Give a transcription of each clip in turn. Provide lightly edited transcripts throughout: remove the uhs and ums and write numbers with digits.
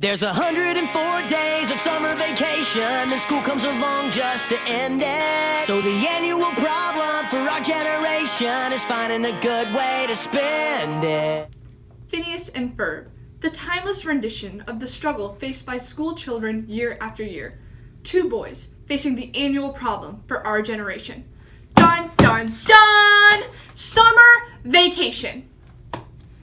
There's 104 days of summer vacation, and school comes along just to end it. So the annual problem for our generation is finding a good way to spend it. Phineas and Ferb, the timeless rendition of the struggle faced by school children year after year. Two boys facing the annual problem for our generation. Dun, dun, dun! Summer vacation.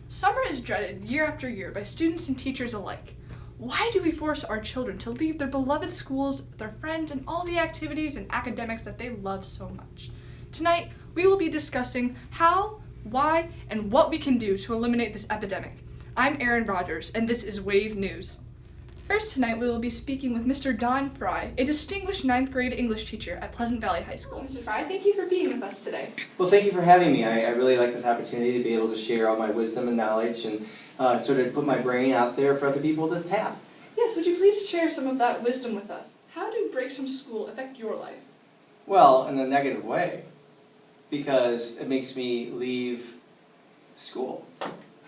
Summer is dreaded year after year by students and teachers alike. Why do we force our children to leave their beloved schools, their friends, and all the activities and academics that they love so much? Tonight, we will be discussing how, why, and what we can do to eliminate this epidemic. I'm Erin Rodgers, and this is Wave News. First tonight, we will be speaking with Mr. Don Fry, a distinguished 9th grade English teacher at Pleasant Valley High School. Mr. Fry, thank you for being with us today. Well, thank you for having me. I really like this opportunity to be able to share all my wisdom and knowledge and sort of put my brain out there for other people to tap. Yes, would you please share some of that wisdom with us? How do breaks from school affect your life? Well, in a negative way, because it makes me leave school.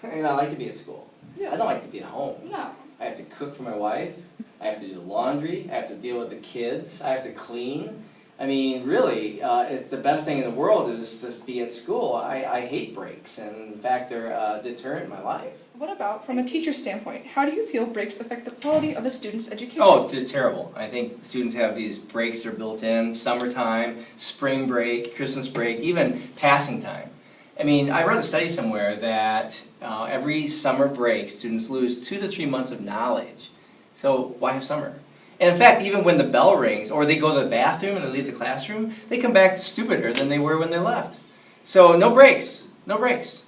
And I like to be at school. Yes. I don't like to be at home. No. I have to cook for my wife. I have to do laundry. I have to deal with the kids. I have to clean. I mean, really, the best thing in the world is to be at school. I hate breaks, and in fact, they're a deterrent in my life. What about from a teacher's standpoint? How do you feel breaks affect the quality of a student's education? Oh, it's terrible. I think students have these breaks that are built in, summertime, spring break, Christmas break, even passing time. I mean, I read a study somewhere that every summer break, students lose 2 to 3 months of knowledge. So why have summer? And in fact, even when the bell rings, or they go to the bathroom and they leave the classroom, they come back stupider than they were when they left. So no breaks, no breaks.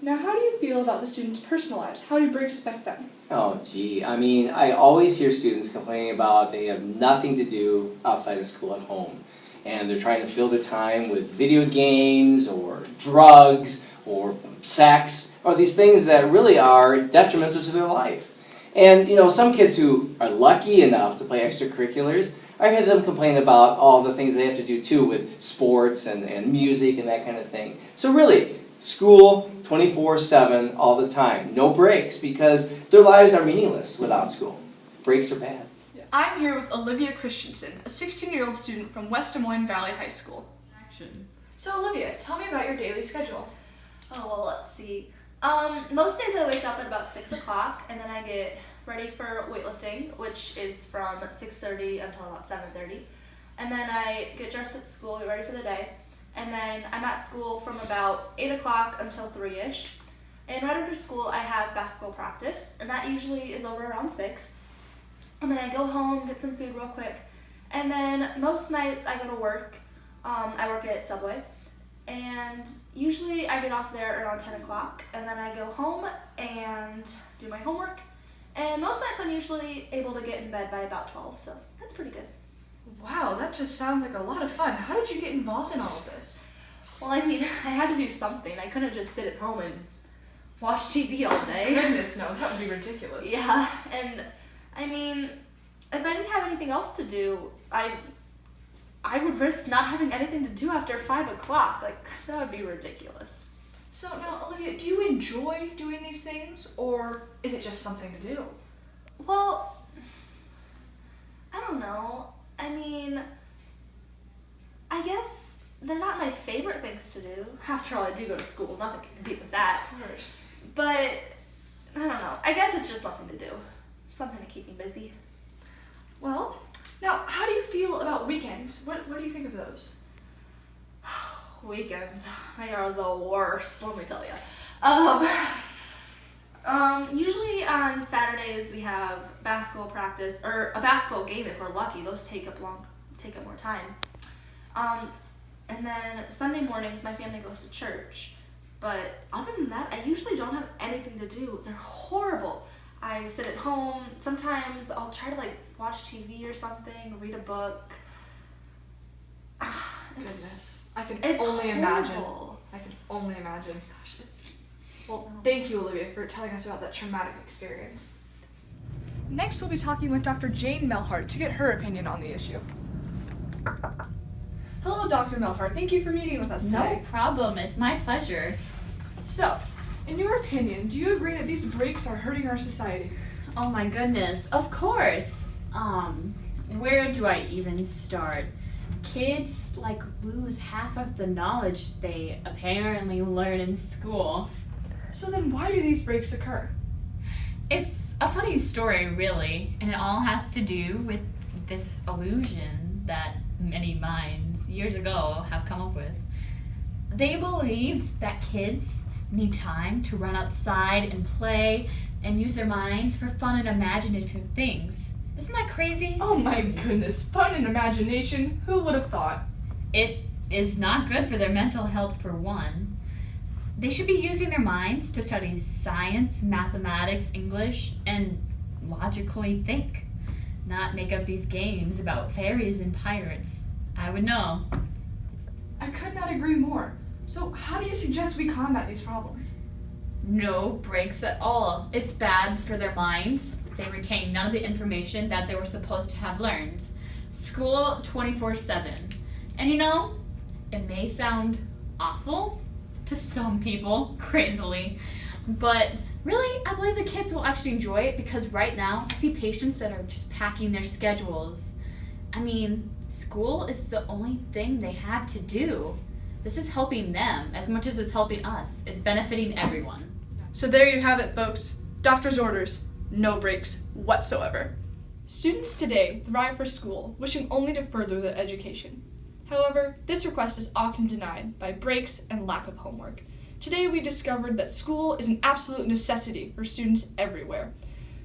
Now, how do you feel about the students' personal lives? How do breaks affect them? Oh, gee. I mean, I always hear students complaining about they have nothing to do outside of school at home. And they're trying to fill their time with video games, or drugs, or sex, or these things that really are detrimental to their life. And, you know, some kids who are lucky enough to play extracurriculars, I hear them complain about all the things they have to do too with sports and music and that kind of thing. So really, school 24/7 all the time. No breaks, because their lives are meaningless without school. Breaks are bad. I'm here with Olivia Christensen, a 16-year-old student from West Des Moines Valley High School. So Olivia, tell me about your daily schedule. Oh, well, let's see. Most days I wake up at about 6 o'clock, and then I get ready for weightlifting, which is from 6:30 until about 7:30. And then I get dressed at school, get ready for the day. And then I'm at school from about 8 o'clock until 3-ish. And right after school, I have basketball practice, and that usually is over around 6. And then I go home, get some food real quick. And then most nights I go to work. I work at Subway. And usually I get off there around 10 o'clock, and then I go home and do my homework. And most nights I'm usually able to get in bed by about 12, so that's pretty good. Wow, that just sounds like a lot of fun. How did you get involved in all of this? Well, I mean, I had to do something. I couldn't just sit at home and watch TV all day. Goodness, no, that would be ridiculous. Yeah, and I mean, if I didn't have anything else to do, I would risk not having anything to do after 5 o'clock. Like, that would be ridiculous. So now, Olivia, do you enjoy doing these things, or is it just something to do? Well, I don't know. I mean, I guess they're not my favorite things to do. After all, I do go to school. Nothing can compete with that. Of course. But, I don't know. I guess it's just something to do. Something to keep me busy. Well, now, how do you feel about weekends? What do you think of those? Weekends, they are the worst, let me tell you. Usually on Saturdays we have basketball practice, or a basketball game if we're lucky. Those take up more time. And then Sunday mornings my family goes to church. But other than that, I usually don't have anything to do. They're horrible. I sit at home. Sometimes I'll try to watch TV or something, read a book. Goodness. I can It's only horrible. imagine. I can only imagine. Gosh, it's... Well, thank you, Olivia, for telling us about that traumatic experience. Next, we'll be talking with Dr. Jane Melhart to get her opinion on the issue. Hello, Dr. Melhart. Thank you for meeting with us No today. problem. It's my pleasure. So, In your opinion, do you agree that these breaks are hurting our society? Oh my goodness, of course. Where do I even start? Kids lose half of the knowledge they apparently learn in school. So then why do these breaks occur? It's a funny story, really, and it all has to do with this illusion that many minds years ago have come up with. They believed that kids need time to run outside and play and use their minds for fun and imaginative things. Isn't that crazy? Oh my goodness, fun and imagination, who would have thought? It is not good for their mental health, for one. They should be using their minds to study science, mathematics, English, and logically think, not make up these games about fairies and pirates. I would know. I could not agree more. So how do you suggest we combat these problems? No breaks at all. It's bad for their minds. They retain none of the information that they were supposed to have learned. School 24/7. And it may sound awful to some people, crazily, but really, I believe the kids will actually enjoy it because right now, I see patients that are just packing their schedules. I mean, school is the only thing they have to do. This is helping them as much as it's helping us. It's benefiting everyone. So there you have it, folks. Doctor's orders, no breaks whatsoever. Students today thrive for school, wishing only to further their education. However, this request is often denied by breaks and lack of homework. Today we discovered that school is an absolute necessity for students everywhere.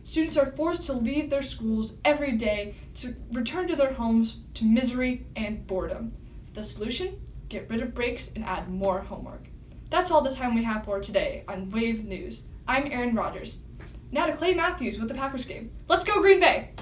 Students are forced to leave their schools every day to return to their homes to misery and boredom. The solution? Get rid of breaks and add more homework. That's all the time we have for today on Wave News. I'm Erin Rodgers. Now to Clay Matthews with the Packers game. Let's go Green Bay!